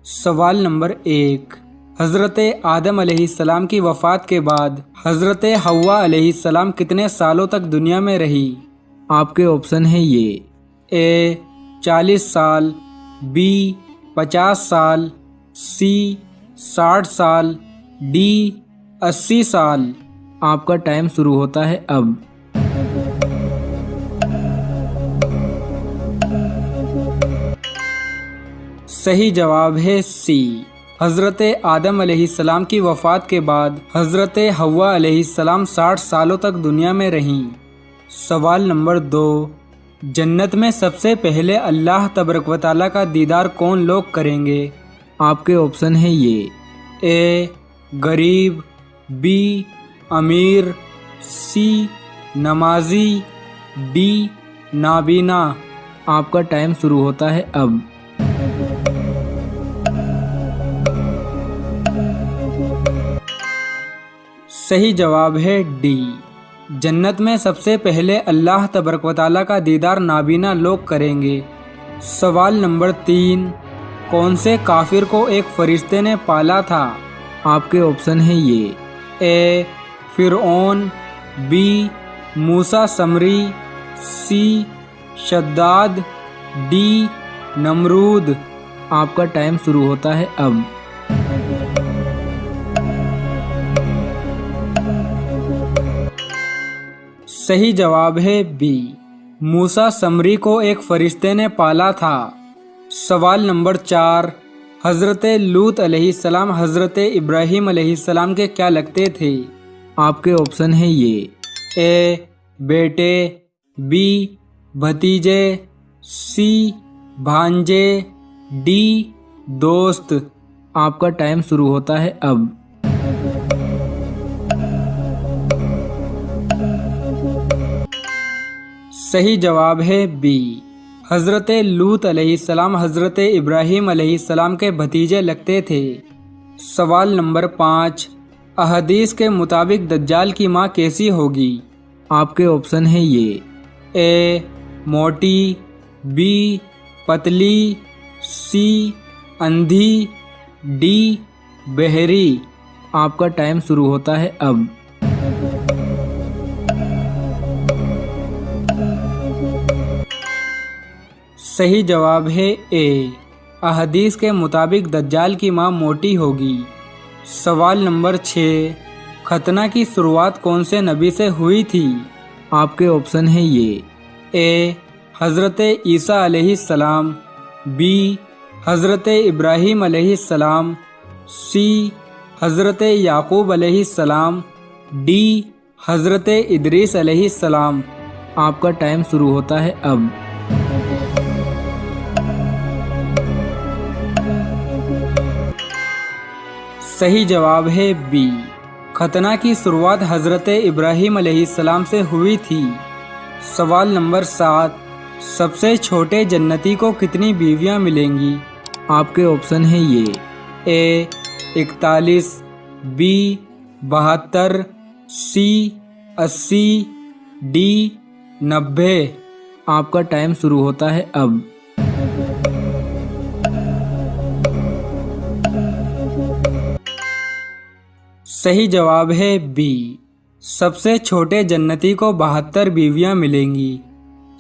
सवाल नंबर 1। हज़रत आदम अलैहिस्सलाम की वफ़ात के बाद हज़रत हव्वा अलैहिस्सलाम कितने सालों तक दुनिया में रही? आपके ऑप्शन है ये ए 40 साल, बी 50 साल, सी 60 साल, डी 80 साल। आपका टाइम शुरू होता है अब। सही जवाब है सी। हज़रत आदम अलैहिस्सलाम की वफ़ात के बाद हज़रत हव्वा अलैहिस्सलाम 60 सालों तक दुनिया में रहीं। सवाल नंबर 2। जन्नत में सबसे पहले अल्लाह तबारक व तआला का दीदार कौन लोग करेंगे? आपके ऑप्शन है ये ए गरीब, बी अमीर, सी नमाजी, डी नाबीना। आपका टाइम शुरू होता है अब। सही जवाब है डी। जन्नत में सबसे पहले अल्लाह तबारक व तआला का दीदार नाबीना लोग करेंगे। सवाल नंबर 3। कौन से काफिर को एक फरिश्ते ने पाला था? आपके ऑप्शन है ये ए फिरऔन, बी मूसा समरी, सी शद्दाद, डी नमरूद। आपका टाइम शुरू होता है अब। सही जवाब है बी। मूसा समरी को एक फरिश्ते ने पाला था। सवाल नंबर 4। हज़रत लूत अलैहिस्सलाम हज़रत इब्राहीम अलैहिस्सलाम के क्या लगते थे? आपके ऑप्शन है ये ए बेटे, बी भतीजे, सी भांजे, डी दोस्त। आपका टाइम शुरू होता है अब। सही जवाब है बी। हज़रत लूत अलैहिस्सलाम हज़रत इब्राहीम अलैहिस्सलाम के भतीजे लगते थे। सवाल नंबर 5। अहदीस के मुताबिक दज्जाल की माँ कैसी होगी? आपके ऑप्शन है ये ए मोटी, बी पतली, सी अंधी, डी बहरी। आपका टाइम शुरू होता है अब। सही जवाब है ए। अहदीस के मुताबिक दज्जाल की माँ मोटी होगी। सवाल नंबर 6। खतना की शुरुआत कौन से नबी से हुई थी? आपके ऑप्शन है ये ए हज़रत ईसा अलैहिस्सलाम, बी हज़रत इब्राहीम अलैहिस्सलाम, सी हज़रत याकूब अलैहिस्सलाम, डी हज़रत इदरीस अलैहिस्सलाम। आपका टाइम शुरू होता है अब। सही जवाब है बी। खतना की शुरुआत हज़रत इब्राहीम अलैहिस्सलाम से हुई थी। सवाल नंबर 7। सबसे छोटे जन्नती को कितनी बीवियां मिलेंगी? आपके ऑप्शन है ये ए 41, बी 72, सी 80, डी 90। आपका टाइम शुरू होता है अब। सही जवाब है बी। सबसे छोटे जन्नती को 72 बीवियां मिलेंगी।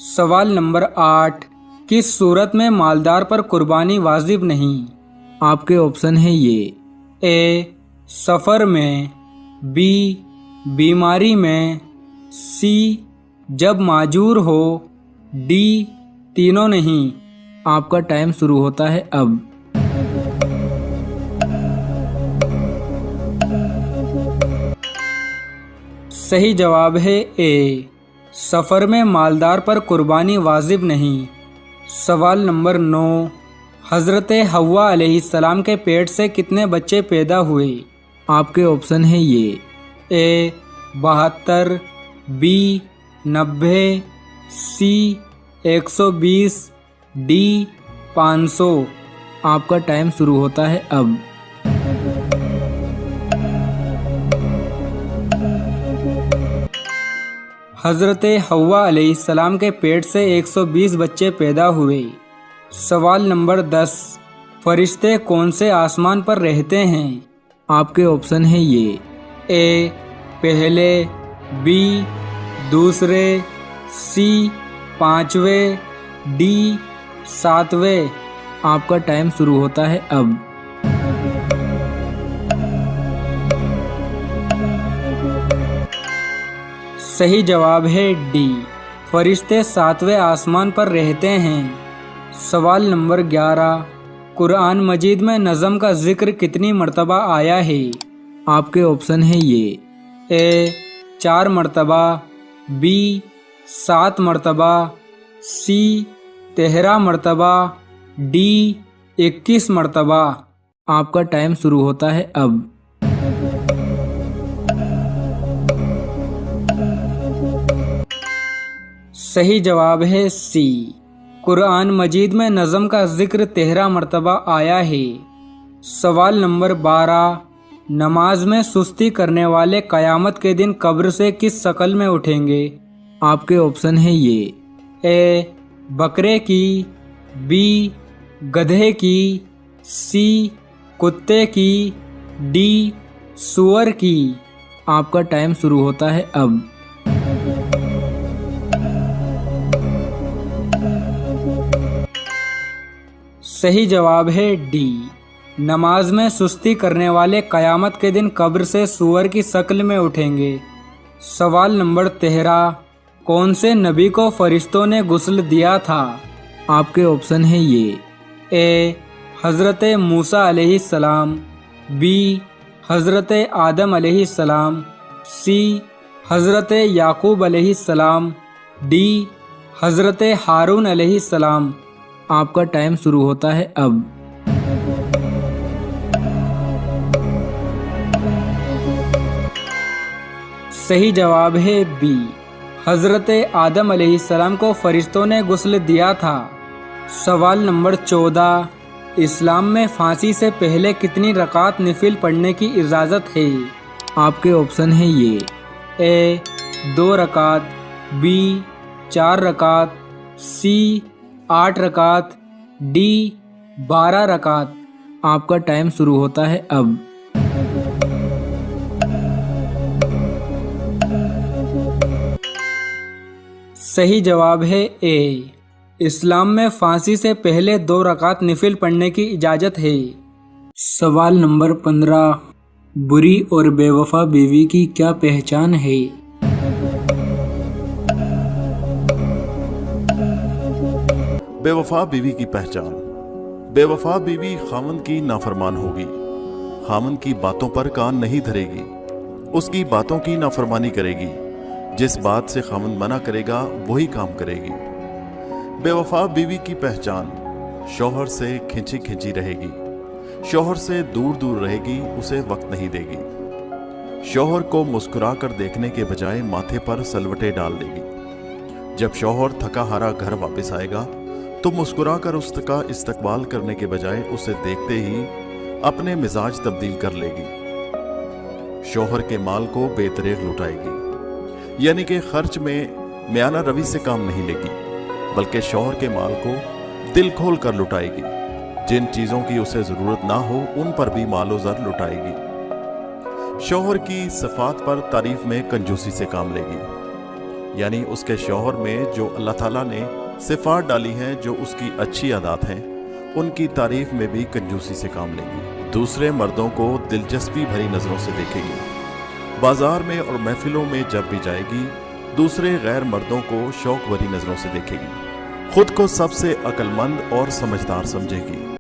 सवाल नंबर 8। किस सूरत में मालदार पर कुर्बानी वाजिब नहीं? आपके ऑप्शन है ये ए सफ़र में, बी बीमारी में, सी जब माजूर हो, डी तीनों नहीं। आपका टाइम शुरू होता है अब। सही जवाब है ए। सफ़र में मालदार पर कुर्बानी वाजिब नहीं। सवाल नंबर 9। हज़रत हव्वा अलैहिस्सलाम के पेट से कितने बच्चे पैदा हुए? आपके ऑप्शन है ये ए 72, बी 90, सी 120, डी 500। आपका टाइम शुरू होता है अब। हज़रत हव्वा अलैहिस्सलाम के पेट से 120 बच्चे पैदा हुए। सवाल नंबर 10। फरिश्ते कौन से आसमान पर रहते हैं? आपके ऑप्शन है ये: ए पहले, बी दूसरे, सी पांचवें, डी सातवें। आपका टाइम शुरू होता है अब। सही जवाब है डी, फरिश्ते सातवें आसमान पर रहते हैं। सवाल नंबर 11, कुरान मजीद में नज़म का जिक्र कितनी मर्तबा आया है? आपके ऑप्शन है ये: ए 4 मर्तबा, बी 7 मर्तबा, सी 13 मर्तबा, डी 21 मर्तबा। आपका टाइम शुरू होता है अब। सही जवाब है सी, कुरान मजीद में नज़म का जिक्र 13 मर्तबा आया है। सवाल नंबर 12, नमाज में सुस्ती करने वाले क़यामत के दिन कब्र से किस शक्ल में उठेंगे? आपके ऑप्शन है ये: ए बकरे की, बी गधे की, सी कुत्ते की, डी सूअर की। आपका टाइम शुरू होता है अब। सही जवाब है डी, नमाज में सुस्ती करने वाले क़यामत के दिन कब्र से सूअर की शक्ल में उठेंगे। सवाल नंबर 13, कौन से नबी को फरिश्तों ने गुस्ल दिया था? आपके ऑप्शन है ये: ए हज़रत मूसा अलैहिस्सलाम, बी हज़रत आदम अलैहिस्सलाम, सी हज़रत याकूब अलैहिस्सलाम, डी हज़रत हारून अलैहिस्सलाम। आपका टाइम शुरू होता है अब। सही जवाब है बी, हज़रत आदम अलैहिस्सलाम को फरिश्तों ने गुस्ल दिया था। सवाल नंबर 14, इस्लाम में फांसी से पहले कितनी रकात नफिल पढ़ने की इजाज़त है? आपके ऑप्शन है ये: ए 2 रकात, बी 4 रकात, सी 8 रकात, डी 12 रकात। आपका टाइम शुरू होता है अब। सही जवाब है ए, इस्लाम में फांसी से पहले 2 रकात नफिल पढ़ने की इजाज़त है। सवाल नंबर 15, बुरी और बेवफा बीवी की क्या पहचान है? बेवफा बीवी की पहचान: बेवफा बीवी खामन की नाफरमान होगी, खामन की बातों पर कान नहीं धरेगी, उसकी बातों की नाफरमानी करेगी, जिस बात से खामन मना करेगा वही काम करेगी। बेवफा बीवी की पहचान: शौहर से खिंची खिंची रहेगी, शौहर से दूर दूर रहेगी, उसे वक्त नहीं देगी, शौहर को मुस्कुरा कर देखने के बजाय माथे पर सलवटे डाल देगी। जब शौहर थका हारा घर वापस आएगा तो मुस्कुराकर उसका इस्तकबाल करने के बजाय उसे देखते ही अपने मिजाज तब्दील कर लेगी। शौहर के माल को बेतरेग लुटाएगी, यानी कि खर्च में मियाना रवि से काम नहीं लेगी, बल्कि शौहर के माल को दिल खोल कर लुटाएगी। जिन चीज़ों की उसे ज़रूरत ना हो उन पर भी मालो ज़र लुटाएगी। शौहर की सिफात पर तारीफ में कंजूसी से काम लेगी, यानी उसके शौहर में जो अल्लाह ताला ने सिफात डाली हैं, जो उसकी अच्छी आदत हैं, उनकी तारीफ में भी कंजूसी से काम लेगी। दूसरे मर्दों को दिलचस्पी भरी नज़रों से देखेगी। बाजार में और महफिलों में जब भी जाएगी दूसरे गैर मर्दों को शौक भरी नज़रों से देखेगी। खुद को सबसे अक्लमंद और समझदार समझेगी।